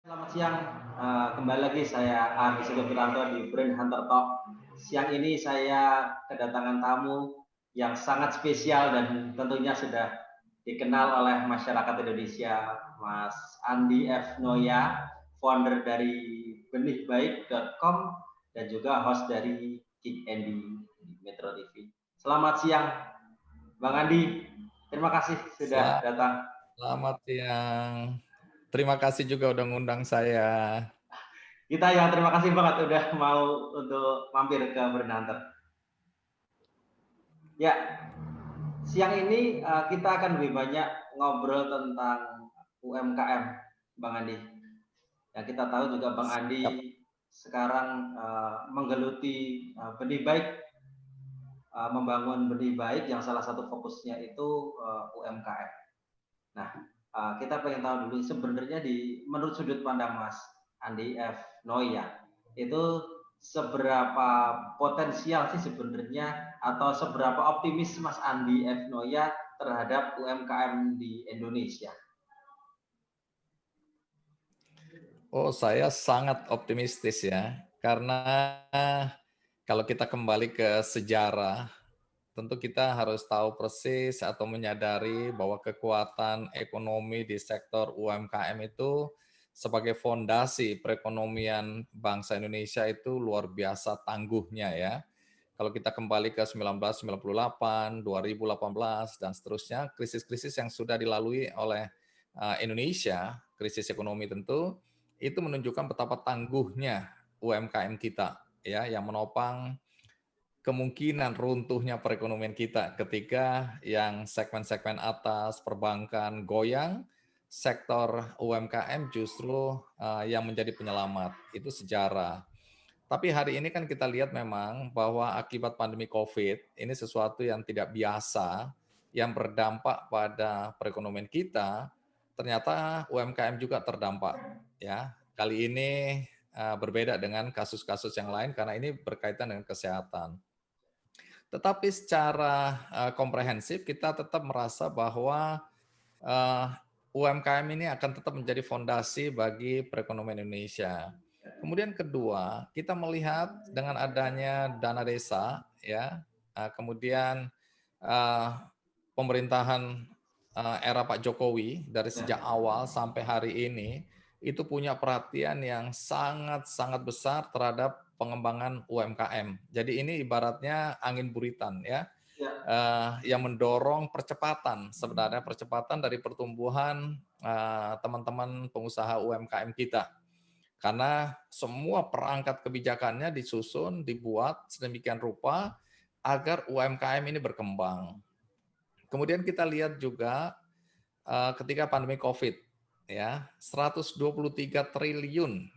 Selamat siang, kembali lagi saya Ardi Sudopiranto di Brand Hunter Talk. Siang ini saya kedatangan tamu yang sangat spesial dan tentunya sudah dikenal oleh masyarakat Indonesia, Mas Andi F. Noya, founder dari benihbaik.com dan juga host dari Kick Andy di Metro TV. Selamat siang, Bang Andi. Terima kasih sudah datang. Selamat siang. Terima kasih juga udah ngundang saya. Kita yang terima kasih banget udah mau untuk mampir ke Brand Hunter. Ya, siang ini kita akan lebih banyak ngobrol tentang UMKM, Bang Andi. Yang kita tahu juga Bang Siap. Andi sekarang menggeluti benih baik, membangun benih baik yang salah satu fokusnya itu UMKM. Nah, kita pengen tahu dulu sebenarnya menurut sudut pandang Mas Andi F. Noya itu seberapa potensial sih sebenarnya atau seberapa optimis Mas Andi F. Noya terhadap UMKM di Indonesia? Oh, saya sangat optimistis ya. Karena kalau kita kembali ke sejarah, tentu kita harus tahu persis atau menyadari bahwa kekuatan ekonomi di sektor UMKM itu sebagai fondasi perekonomian bangsa Indonesia itu luar biasa tangguhnya ya. Kalau kita kembali ke 1998, 2018, dan seterusnya, krisis-krisis yang sudah dilalui oleh Indonesia, krisis ekonomi tentu, itu menunjukkan betapa tangguhnya UMKM kita, ya, yang menopang kemungkinan runtuhnya perekonomian kita ketika yang segmen-segmen atas perbankan goyang, sektor UMKM justru yang menjadi penyelamat. Itu sejarah. Tapi hari ini kan kita lihat memang bahwa akibat pandemi COVID ini sesuatu yang tidak biasa yang berdampak pada perekonomian kita. Ternyata UMKM juga terdampak ya. Kali ini berbeda dengan kasus-kasus yang lain karena ini berkaitan dengan kesehatan. Tetapi secara komprehensif kita tetap merasa bahwa eh, UMKM ini akan tetap menjadi fondasi bagi perekonomian Indonesia. Kemudian kedua, kita melihat dengan adanya dana desa, ya, kemudian eh, pemerintahan era Pak Jokowi dari sejak Ya, awal sampai hari ini itu punya perhatian yang sangat-sangat besar terhadap pengembangan UMKM. Jadi ini ibaratnya angin buritan ya, ya, yang mendorong percepatan sebenarnya percepatan dari pertumbuhan teman-teman pengusaha UMKM kita. Karena semua perangkat kebijakannya disusun, dibuat sedemikian rupa agar UMKM ini berkembang. Kemudian kita lihat juga ketika pandemi COVID, ya 123 triliun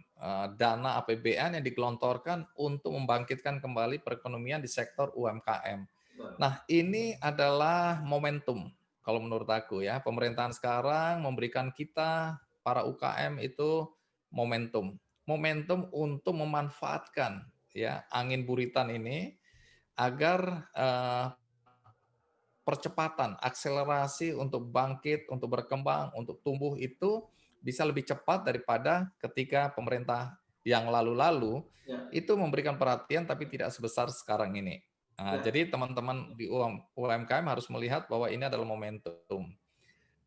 dana APBN yang digelontorkan untuk membangkitkan kembali perekonomian di sektor UMKM. betul. Nah, ini adalah momentum kalau menurut aku ya. Pemerintahan sekarang memberikan kita para UKM itu momentum. Momentum untuk memanfaatkan ya angin buritan ini agar percepatan, akselerasi untuk bangkit, untuk berkembang, untuk tumbuh itu bisa lebih cepat daripada ketika pemerintah yang lalu-lalu Ya, itu memberikan perhatian tapi tidak sebesar sekarang ini. Nah, ya, jadi teman-teman di UMKM harus melihat bahwa ini adalah momentum.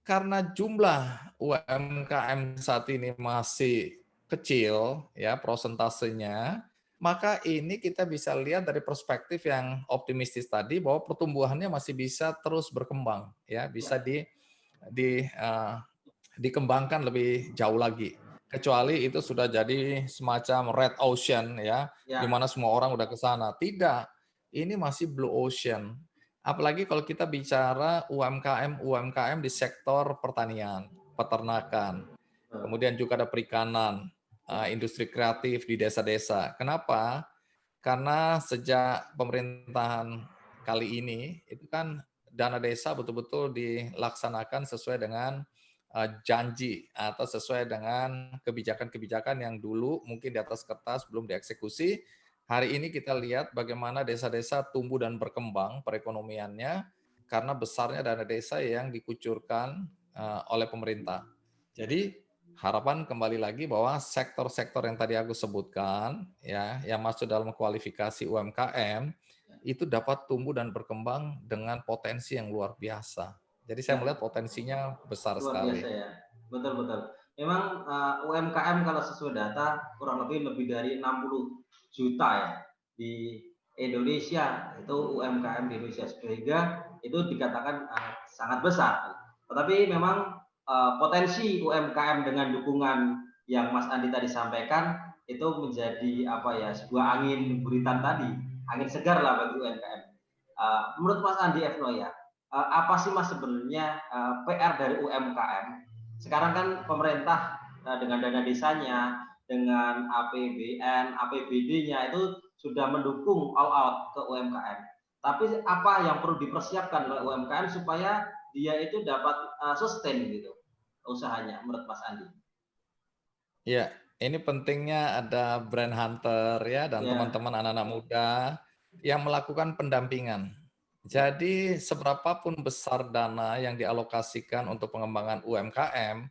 Karena jumlah UMKM saat ini masih kecil ya prosentasenya, maka ini kita bisa lihat dari perspektif yang optimistis tadi bahwa pertumbuhannya masih bisa terus berkembang ya, bisa ya, di eh, dikembangkan lebih jauh lagi. Kecuali itu sudah jadi semacam red ocean ya, di ya, mana semua orang udah ke sana. Tidak, ini masih blue ocean. Apalagi kalau kita bicara UMKM di sektor pertanian, peternakan, betul. kemudian juga ada perikanan, industri kreatif di desa-desa. Kenapa? Karena sejak pemerintahan kali ini, itu kan dana desa betul-betul dilaksanakan sesuai dengan janji atau sesuai dengan kebijakan-kebijakan yang dulu mungkin di atas kertas belum dieksekusi. Hari ini kita lihat bagaimana desa-desa tumbuh dan berkembang perekonomiannya karena besarnya dana desa yang dikucurkan oleh pemerintah. Jadi Ya. harapan kembali lagi bahwa sektor-sektor yang tadi aku sebutkan, ya, yang masuk dalam kualifikasi UMKM, itu dapat tumbuh dan berkembang dengan potensi yang luar biasa. Jadi saya Ya, melihat potensinya besar luar biasa sekali. ya. Betul betul. Memang UMKM kalau sesuai data kurang lebih dari 60 juta ya di Indonesia, itu UMKM di Indonesia, sehingga itu dikatakan sangat besar. Tetapi memang potensi UMKM dengan dukungan yang Mas Andi tadi sampaikan itu menjadi apa ya, sebuah angin buritan tadi, angin segar lah bagi UMKM. Menurut Mas Andi Evno ya, apa sih Mas sebenarnya PR dari UMKM? Sekarang kan pemerintah dengan dana desanya, dengan APBN, APBD-nya itu sudah mendukung all out ke UMKM. Tapi apa yang perlu dipersiapkan oleh UMKM supaya dia itu dapat sustain gitu usahanya menurut Mas Andi? Ya, ini pentingnya ada brand hunter ya dan Ya, teman-teman anak-anak muda yang melakukan pendampingan. ya, Jadi seberapapun besar dana yang dialokasikan untuk pengembangan UMKM,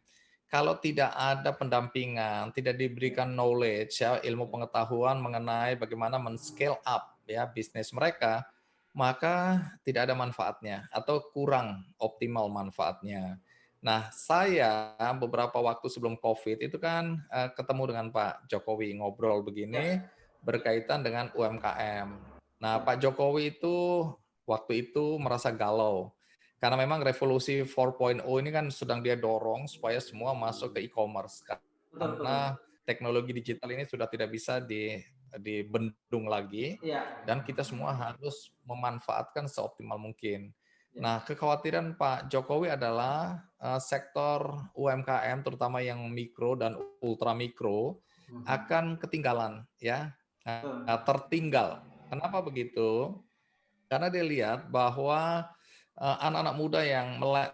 kalau tidak ada pendampingan, tidak diberikan knowledge ya, ilmu pengetahuan mengenai bagaimana men-scale up ya bisnis mereka, maka tidak ada manfaatnya atau kurang optimal manfaatnya. Nah, saya beberapa waktu sebelum COVID itu kan ketemu dengan Pak Jokowi ngobrol begini ya, berkaitan dengan UMKM. Nah, ya, Pak Jokowi itu waktu itu merasa galau karena memang revolusi 4.0 ini kan sedang dia dorong supaya semua masuk ke e-commerce betul betul. karena teknologi digital ini sudah tidak bisa dibendung lagi Ya, dan kita semua harus memanfaatkan seoptimal mungkin. ya, Nah, kekhawatiran Pak Jokowi adalah sektor UMKM terutama yang mikro dan ultra mikro akan ketinggalan ya, betul. tertinggal. Kenapa begitu? Karena dia lihat bahwa anak-anak muda yang melek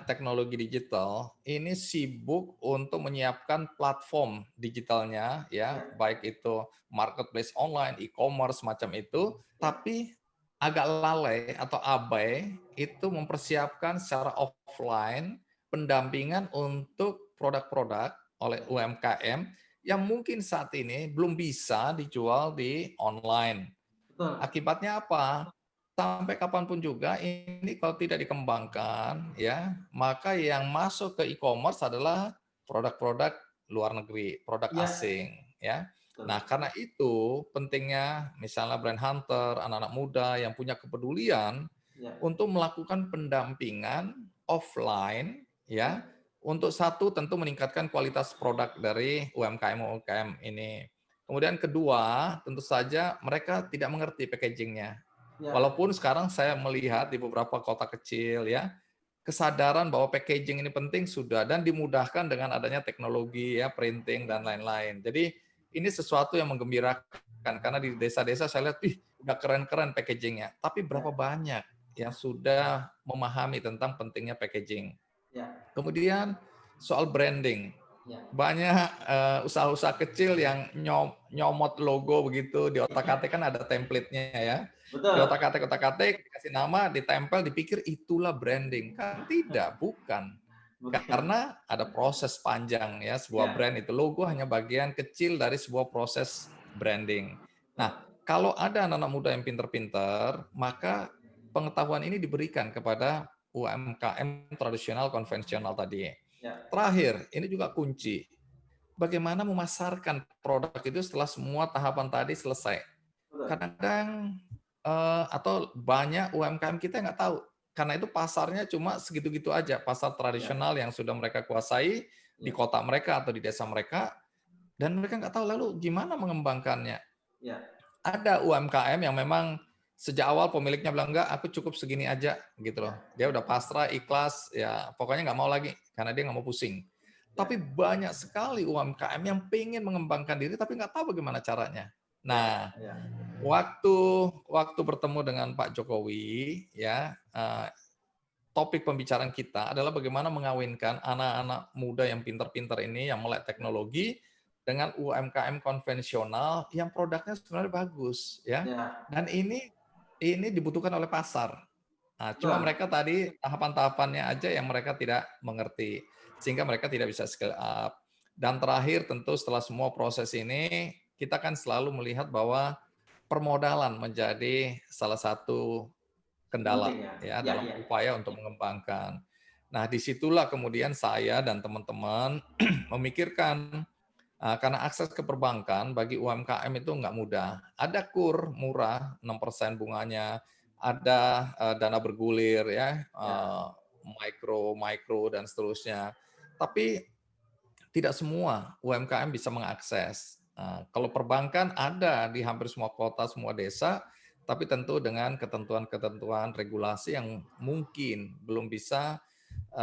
teknologi digital ini sibuk untuk menyiapkan platform digitalnya ya, Ya, baik itu marketplace online, e-commerce macam itu, ya, tapi agak lalai atau abai itu mempersiapkan secara offline pendampingan untuk produk-produk oleh ya, UMKM yang mungkin saat ini belum bisa dijual di online. betul. Akibatnya apa? Sampai kapanpun juga ini kalau tidak dikembangkan ya, maka yang masuk ke e-commerce adalah produk-produk luar negeri, produk Ya, asing ya. Nah, betul. karena itu pentingnya misalnya brand hunter, anak-anak muda yang punya kepedulian Ya, untuk melakukan pendampingan offline ya, ya, untuk satu tentu meningkatkan kualitas produk dari UMKM-UMKM ini. Kemudian kedua, tentu saja mereka tidak mengerti packagingnya. ya, Walaupun sekarang saya melihat di beberapa kota kecil ya, kesadaran bahwa packaging ini penting sudah dan dimudahkan dengan adanya teknologi ya, printing dan lain-lain. Jadi ini sesuatu yang menggembirakan karena di desa-desa saya lihat, ih, udah keren-keren packagingnya. Tapi berapa ya, banyak yang sudah memahami tentang pentingnya packaging. ya, Kemudian soal branding, ya. banyak usaha-usaha kecil yang nyomot logo begitu di otak-atik kan ada template-nya ya. Di Betul. otak-atik, dikasih nama, ditempel, dipikir itulah branding. Kan tidak, bukan. Bukan. Karena ada proses panjang ya sebuah Ya, brand itu. Logo hanya bagian kecil dari sebuah proses branding. Nah, betul. kalau ada anak-anak muda yang pinter-pinter, maka pengetahuan ini diberikan kepada UMKM tradisional konvensional tadi. Ya, Terakhir, ini juga kunci. Bagaimana memasarkan produk itu setelah semua tahapan tadi selesai. betul. Kadang-kadang atau banyak UMKM kita nggak tahu. Karena itu pasarnya cuma segitu-gitu aja, pasar Ya, tradisional yang sudah mereka kuasai di ya, kota mereka atau di desa mereka, dan mereka nggak tahu lalu gimana mengembangkannya. ya, Ada UMKM yang memang sejak awal pemiliknya bilang, enggak, aku cukup segini aja, gitu ya, loh. Dia udah pasrah, ikhlas, ya pokoknya nggak mau lagi, karena dia nggak mau pusing. Tapi ya, banyak sekali UMKM yang pengen mengembangkan diri, tapi nggak tahu bagaimana caranya. ya, Nah, ya, waktu waktu bertemu dengan Pak Jokowi, ya, topik pembicaraan kita adalah bagaimana mengawinkan anak-anak muda yang pintar-pintar ini, yang melek teknologi, dengan UMKM konvensional yang produknya sebenarnya bagus, ya. ya, Dan ini dibutuhkan oleh pasar. Nah, cuma betul. mereka tadi tahapan-tahapannya aja yang mereka tidak mengerti, sehingga mereka tidak bisa scale up. Dan terakhir tentu setelah semua proses ini, kita kan selalu melihat bahwa permodalan menjadi salah satu kendala Penting ya. ya Ya, dalam ya. upaya untuk mengembangkan. Nah, disitulah kemudian saya dan teman-teman memikirkan karena akses ke perbankan bagi UMKM itu nggak mudah. Ada KUR murah 6% bunganya, ada dana bergulir ya, Ya. mikro dan seterusnya. Tapi tidak semua UMKM bisa mengakses. Kalau perbankan ada di hampir semua kota, semua desa, tapi tentu dengan ketentuan-ketentuan regulasi yang mungkin belum bisa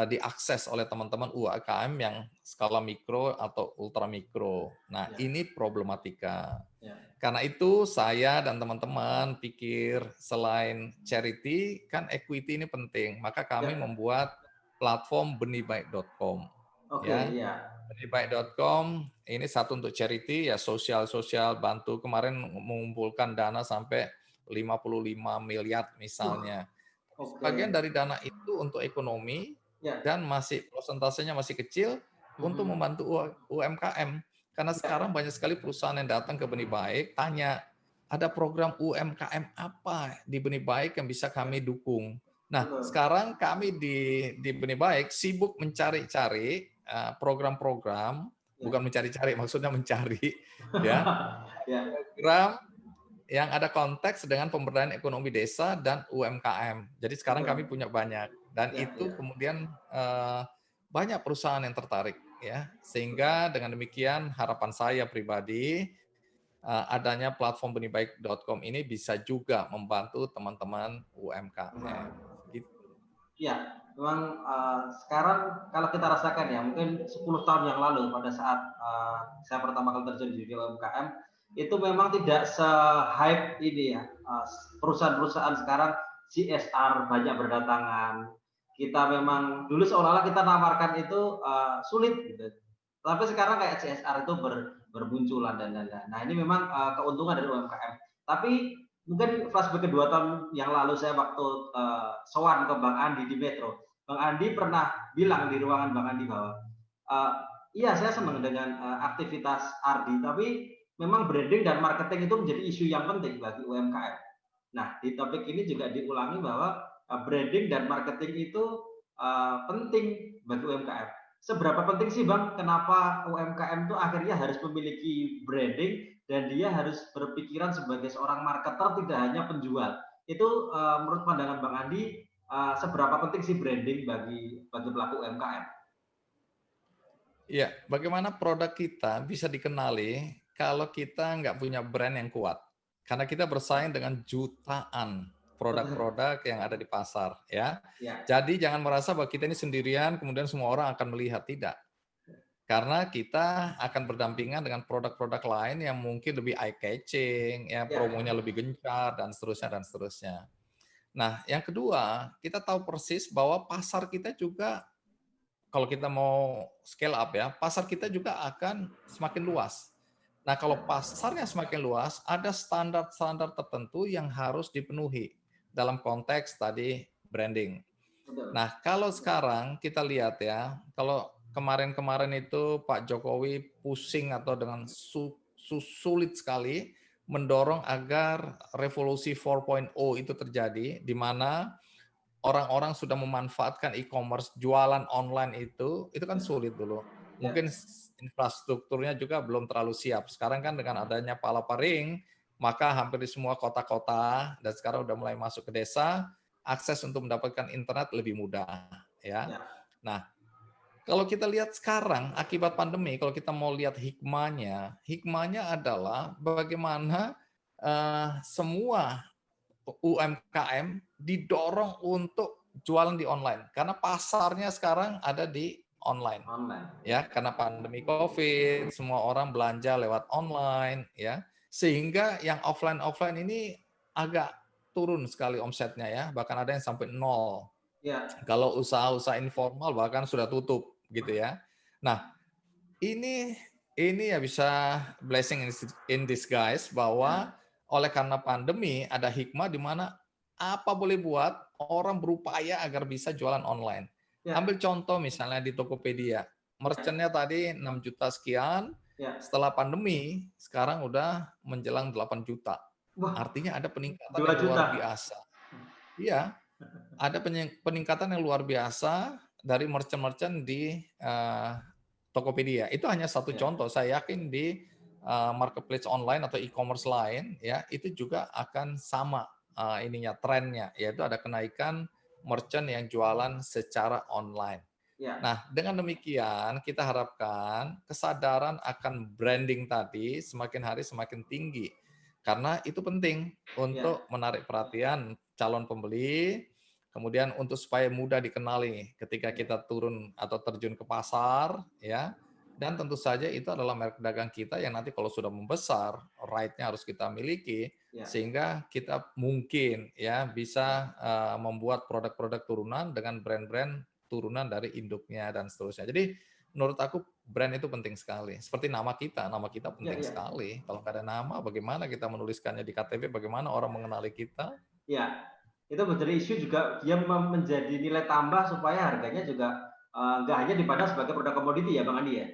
diakses oleh teman-teman UMKM yang skala mikro atau ultra mikro. Nah, Ya. ini problematika. Ya. Karena itu saya dan teman-teman pikir selain charity, kan equity ini penting. Maka kami Ya. membuat platform benihbaik.com. Oke, Ya, ya. benihbaik.com ini satu untuk charity ya, sosial bantu kemarin mengumpulkan dana sampai 55 miliar misalnya. Sebagian Oke. dari dana itu untuk ekonomi Ya. dan masih prosentasenya masih kecil untuk Mhm. membantu UMKM. Karena Ya. sekarang banyak sekali perusahaan yang datang ke Benih Baik tanya, ada program UMKM apa di Benih Baik yang bisa Ya. kami dukung. Nah, Betul. sekarang kami di Benih Baik sibuk mencari-cari program-program, Ya. bukan mencari-cari, maksudnya mencari ya Ya. program yang ada konteks dengan pemberdayaan ekonomi desa dan UMKM. Jadi sekarang kami Betul. punya banyak dan Ya, itu ya. kemudian banyak perusahaan yang tertarik ya. Sehingga dengan demikian harapan saya pribadi adanya platform benihbaik.com ini bisa juga membantu teman-teman UMKM. Gitu. Ya, memang sekarang kalau kita rasakan ya, mungkin 10 tahun yang lalu pada saat saya pertama kali terjun di dunia UMKM, itu memang tidak se-hype ini ya. Perusahaan-perusahaan sekarang CSR banyak berdatangan. Kita memang dulu seolah-olah kita nawarkan itu sulit gitu. Tapi sekarang kayak CSR itu bermunculan dan. Nah, ini memang keuntungan dari UMKM. Tapi mungkin flashback ke 2 tahun yang lalu saya waktu sowan ke Bang Andi di Metro. Bang Andi pernah bilang di ruangan Bang Andi bahwa uh, iya saya senang dengan aktivitas Ardi, tapi memang branding dan marketing itu menjadi isu yang penting bagi UMKM. Nah, di topik ini juga diulangi bahwa branding dan marketing itu penting bagi UMKM. Seberapa penting sih Bang, kenapa UMKM itu akhirnya harus memiliki branding dan dia harus berpikiran sebagai seorang marketer tidak hanya penjual. Itu menurut pandangan Bang Andi seberapa penting sih branding bagi pelaku UMKM? Ya, bagaimana produk kita bisa dikenali kalau kita nggak punya brand yang kuat? Karena kita bersaing Ya, dengan jutaan betul. produk-produk yang ada di pasar, ya. Ya, Jadi jangan merasa bahwa kita ini sendirian, kemudian semua orang akan melihat, tidak. Karena kita akan berdampingan dengan produk-produk lain yang mungkin lebih eye catching, ya, ya, promonya lebih gencar dan seterusnya dan seterusnya. Nah, yang kedua, kita tahu persis bahwa pasar kita juga kalau kita mau scale up ya, pasar kita juga akan semakin luas. Nah, kalau ya, pasarnya semakin luas, ada standar-standar tertentu yang harus dipenuhi dalam konteks tadi branding. betul. Nah, kalau sekarang kita lihat ya, kalau kemarin-kemarin itu Pak Jokowi pusing atau dengan sulit sekali mendorong agar revolusi 4.0 itu terjadi, di mana orang-orang sudah memanfaatkan e-commerce, jualan online itu kan Ya, sulit dulu. ya, Mungkin infrastrukturnya juga belum terlalu siap. Sekarang kan dengan adanya Palaparing, maka hampir di semua kota-kota dan sekarang udah mulai masuk ke desa, akses untuk mendapatkan internet lebih mudah, ya. ya, Nah, kalau kita lihat sekarang akibat pandemi, kalau kita mau lihat hikmahnya adalah bagaimana semua UMKM didorong untuk jualan di online karena pasarnya sekarang ada di online online. ya, karena pandemi Covid semua orang belanja lewat online ya, sehingga yang offline ini agak turun sekali omsetnya ya, bahkan ada yang sampai nol. Ya, Kalau usaha-usaha informal bahkan sudah tutup gitu ya. Nah, ini ya bisa blessing in disguise bahwa ya, oleh karena pandemi ada hikmah di mana apa boleh buat orang berupaya agar bisa jualan online. ya, Ambil contoh misalnya di Tokopedia. Ya, merchant-nya tadi 6 juta sekian, ya. setelah pandemi sekarang udah menjelang 8 juta. Wah, Artinya ada peningkatan 2 yang luar juta. biasa. Iya, ada peningkatan yang luar biasa dari merchant-merchant di Tokopedia. Itu hanya satu Ya, contoh. Saya yakin di marketplace online atau e-commerce lain, ya itu juga akan sama ininya trennya, yaitu ada kenaikan merchant yang jualan secara online. ya, Nah, dengan demikian kita harapkan kesadaran akan branding tadi semakin hari semakin tinggi. Karena itu penting ya, untuk menarik perhatian calon pembeli, kemudian untuk supaya mudah dikenali ketika ya, kita turun atau terjun ke pasar, ya. Dan tentu saja itu adalah merek dagang kita yang nanti kalau sudah membesar, right-nya harus kita miliki ya, sehingga kita mungkin ya bisa membuat produk-produk turunan dengan brand-brand turunan dari induknya dan seterusnya. Jadi menurut aku brand itu penting sekali. Seperti nama kita ya, penting ya. sekali. Kalau nggak ada nama, bagaimana kita menuliskannya di KTP, bagaimana orang mengenali kita? Ya, itu menjadi isu juga dia menjadi nilai tambah supaya harganya juga nggak hanya dipandang sebagai produk komoditi ya Bang Andi ya.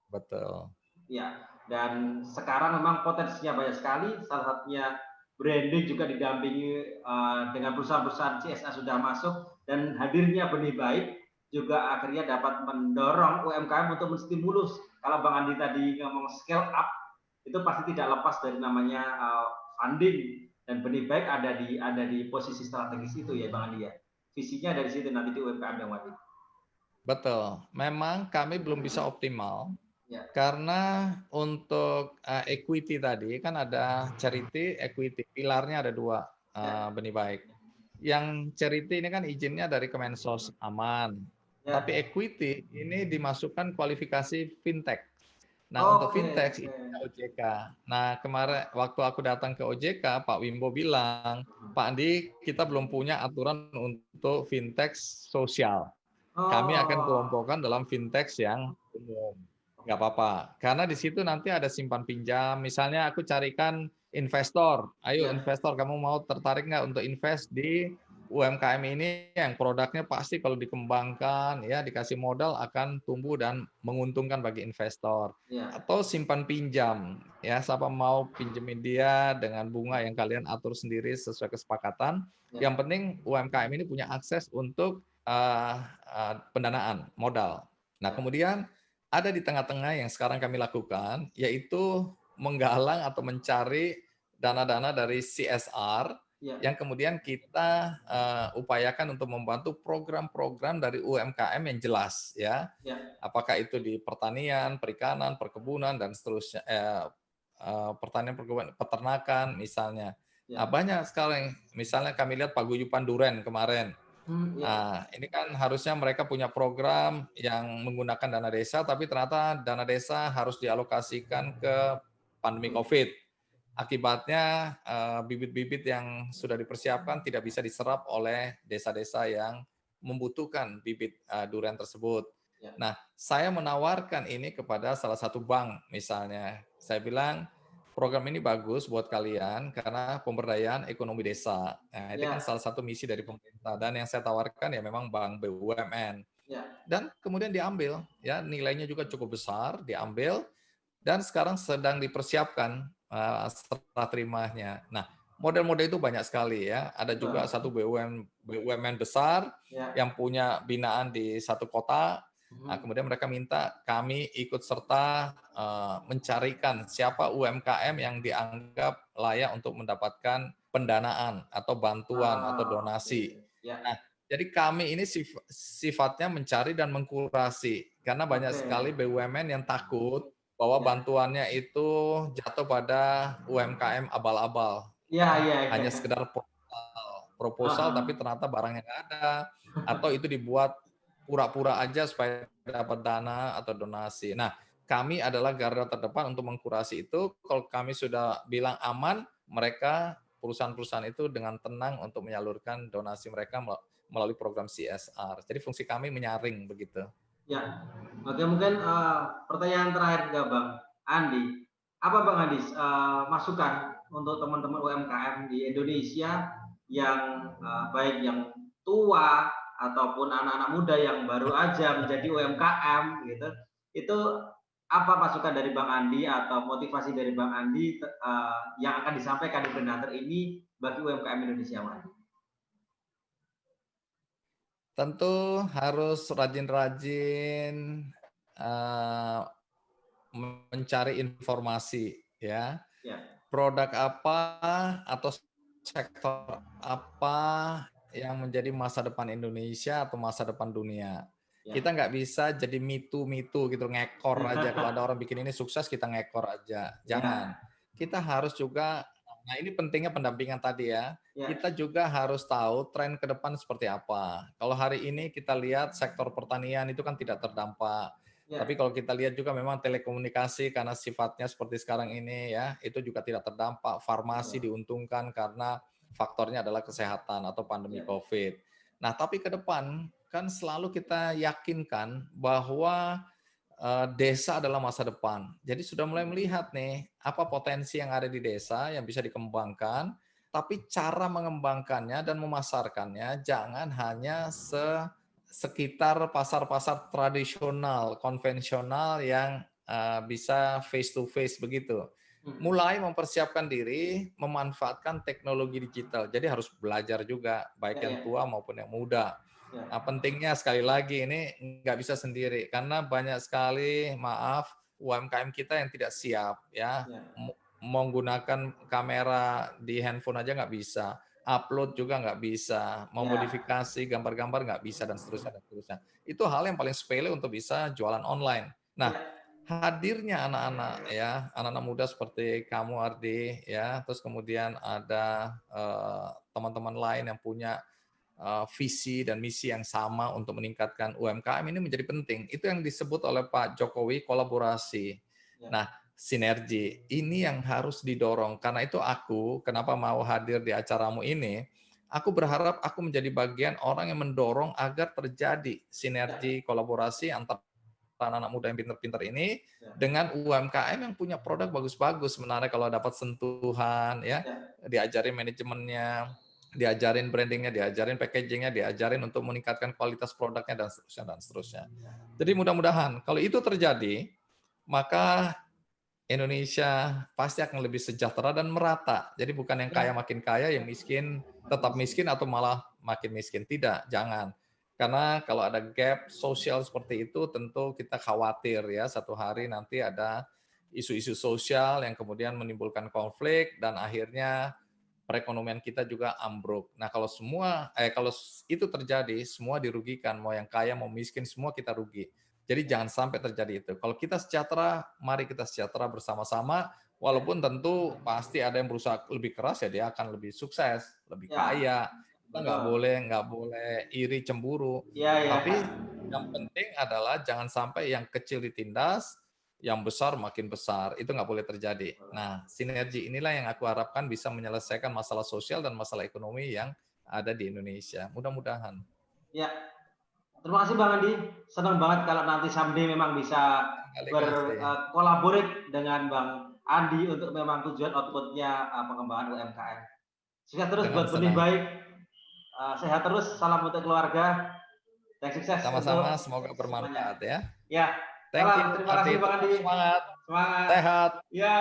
Betul. Ya, dan sekarang memang potensinya banyak sekali. Salah satunya branding juga didampingi dengan perusahaan-perusahaan CSA sudah masuk dan hadirnya benih baik juga akhirnya dapat mendorong UMKM untuk menstimulus. Kalau Bang Andi tadi ngomong scale up, itu pasti tidak lepas dari namanya funding dan benih baik ada di posisi strategis itu ya Bang Andi ya. Visinya dari situ nanti di UMKM yang wajib. Betul. Memang kami belum bisa optimal Ya, karena untuk equity tadi kan ada charity, equity. Pilarnya ada dua, ya, benih baik. Yang charity ini kan izinnya dari Kemensos aman. Tapi ya. equity ini dimasukkan kualifikasi fintech. Nah, untuk Oke, fintech oke. izinnya OJK. Nah, kemarin waktu aku datang ke OJK, Pak Wimbo bilang, Pak Andi, kita belum punya aturan untuk fintech sosial. Kami akan Oh, kelompokkan dalam fintech yang umum. Nggak apa-apa. Karena di situ nanti ada simpan pinjam. Misalnya aku carikan investor. Ayo ya, investor, kamu mau tertarik nggak untuk invest di UMKM ini yang produknya pasti kalau dikembangkan, ya dikasih modal akan tumbuh dan menguntungkan bagi investor. ya, Atau simpan pinjam. Ya, siapa mau pinjemin dia dengan bunga yang kalian atur sendiri sesuai kesepakatan. Yang ya, penting UMKM ini punya akses untuk pendanaan modal. Nah, ya, kemudian ada di tengah-tengah yang sekarang kami lakukan, yaitu menggalang atau mencari dana-dana dari CSR ya, yang kemudian kita upayakan untuk membantu program-program dari UMKM yang jelas, ya. ya, Apakah itu di pertanian, perikanan, perkebunan dan seterusnya, pertanian, perkebunan, peternakan misalnya. Nah, ya. banyak sekarang, misalnya kami lihat paguyuban duren kemarin. Ya, Nah, ini kan harusnya mereka punya program yang menggunakan dana desa, tapi ternyata dana desa harus dialokasikan ke pandemi COVID. Akibatnya bibit-bibit yang sudah dipersiapkan tidak bisa diserap oleh desa-desa yang membutuhkan bibit durian tersebut. ya, Nah, saya menawarkan ini kepada salah satu bank misalnya. Saya bilang, program ini bagus buat kalian karena pemberdayaan ekonomi desa. Nah, itu kan ya, salah satu misi dari pemerintah dan yang saya tawarkan ya memang bank BUMN. ya. Dan kemudian diambil, ya nilainya juga cukup besar, diambil dan sekarang sedang dipersiapkan serah terimanya. Nah, model-model itu banyak sekali ya. Ada juga Betul. satu BUMN besar Ya. yang punya binaan di satu kota. Nah, Mhm. kemudian mereka minta kami ikut serta mencarikan siapa UMKM yang dianggap layak untuk mendapatkan pendanaan atau bantuan atau Ah, oke. donasi. Ya, Nah, jadi kami ini sifatnya mencari dan mengkurasi karena banyak oke. sekali BUMN yang takut bahwa Ya, bantuannya itu jatuh pada UMKM abal-abal, ya, ya ya, hanya ya. sekedar proposal tapi Aha. ternyata barangnya nggak ada, atau itu dibuat pura-pura aja supaya dapat dana atau donasi. Nah, kami adalah garda terdepan untuk mengkurasi itu. Kalau kami sudah bilang aman, mereka perusahaan-perusahaan itu dengan tenang untuk menyalurkan donasi mereka melalui program CSR. Jadi fungsi kami menyaring begitu. Ya. Oke, mungkin pertanyaan terakhir ke Bang Andi. Apa Bang Andi masukan untuk teman-teman UMKM di Indonesia yang baik yang tua ataupun anak-anak muda yang baru aja menjadi UMKM gitu, itu apa masukan dari Bang Andi atau motivasi dari Bang Andi yang akan disampaikan di Brand Hunter ini bagi UMKM Indonesia, Bang Andi? Tentu harus rajin-rajin mencari informasi ya. Ya, Produk apa atau sektor apa yang menjadi masa depan Indonesia atau masa depan dunia. Kita ya. nggak bisa jadi mitu-mitu gitu, ngekor aja. Kalau ada orang bikin ini sukses, kita ngekor aja. Jangan. Ya, Kita harus juga, nah ini pentingnya pendampingan tadi ya. ya, Kita juga harus tahu tren ke depan seperti apa. Kalau hari ini kita lihat sektor pertanian itu kan tidak terdampak. Tapi ya, kalau kita lihat juga memang telekomunikasi karena sifatnya seperti sekarang ini ya, itu juga tidak terdampak. Farmasi betul. diuntungkan karena faktornya adalah kesehatan atau pandemi Ya, COVID. Nah, tapi ke depan kan selalu kita yakinkan bahwa desa adalah masa depan. Jadi sudah mulai melihat nih apa potensi yang ada di desa yang bisa dikembangkan, tapi cara mengembangkannya dan memasarkannya jangan hanya sekitar pasar-pasar tradisional, konvensional yang bisa face to face begitu. hmm, Mulai mempersiapkan diri, memanfaatkan teknologi digital. Jadi harus belajar juga, baik ya, yang ya, tua maupun yang muda. Nah, ya, pentingnya sekali lagi ini nggak bisa sendiri karena banyak sekali, maaf, UMKM kita yang tidak siap ya, ya, menggunakan kamera di handphone aja nggak bisa, upload juga nggak bisa, ya, memodifikasi gambar-gambar nggak bisa dan seterusnya dan seterusnya. Itu hal yang paling sepele untuk bisa jualan online. Nah, ya, hadirnya anak-anak ya, anak-anak muda seperti kamu Ardi ya, terus kemudian ada teman-teman lain yang punya visi dan misi yang sama untuk meningkatkan UMKM ini menjadi penting. Itu yang disebut oleh Pak Jokowi kolaborasi. ya, Nah, sinergi ini yang harus didorong. Karena itu aku kenapa mau hadir di acaramu ini, aku berharap aku menjadi bagian orang yang mendorong agar terjadi ya, sinergi kolaborasi antara anak-anak muda yang pintar-pintar ini ya, dengan UMKM yang punya produk bagus-bagus. Sebenarnya kalau dapat sentuhan ya, ya. diajarin manajemennya, diajarin brandingnya, diajarin packagingnya, diajarin untuk meningkatkan kualitas produknya dan seterusnya dan seterusnya. Jadi mudah-mudahan kalau itu terjadi, maka Indonesia pasti akan lebih sejahtera dan merata. Jadi bukan yang kaya Ya, makin kaya, yang miskin makin tetap miskin. miskin atau malah makin miskin. Tidak, jangan. Karena kalau ada gap sosial seperti itu, tentu kita khawatir ya satu hari nanti ada isu-isu sosial yang kemudian menimbulkan konflik dan akhirnya perekonomian kita juga ambruk. Nah, kalau itu terjadi, semua dirugikan, mau yang kaya mau miskin semua kita rugi. Jadi Ya, jangan sampai terjadi itu. Kalau kita sejahtera, mari kita sejahtera bersama-sama. ya, Walaupun tentu pasti ada yang berusaha lebih keras ya dia akan lebih sukses, lebih ya, kaya. Kita betul. nggak boleh iri cemburu. Iya, iya. Tapi yang penting adalah jangan sampai yang kecil ditindas, yang besar makin besar. Itu nggak boleh terjadi. Nah, sinergi inilah yang aku harapkan bisa menyelesaikan masalah sosial dan masalah ekonomi yang ada di Indonesia. Mudah-mudahan. Ya, terima kasih Bang Andi. Senang banget kalau nanti someday memang bisa Kali kasih. berkolaborate dengan Bang Andi untuk memang tujuan outputnya pengembangan UMKM. Sukses terus Dengan buat benih senang. baik. Sehat terus. Salam untuk keluarga dan sukses Sama-sama, untuk semoga semuanya. bermanfaat ya. Ya, Thank you, salam. Terima Ardi. kasih Bang Tetap Andi. semangat. Semangat. Sehat. Ya.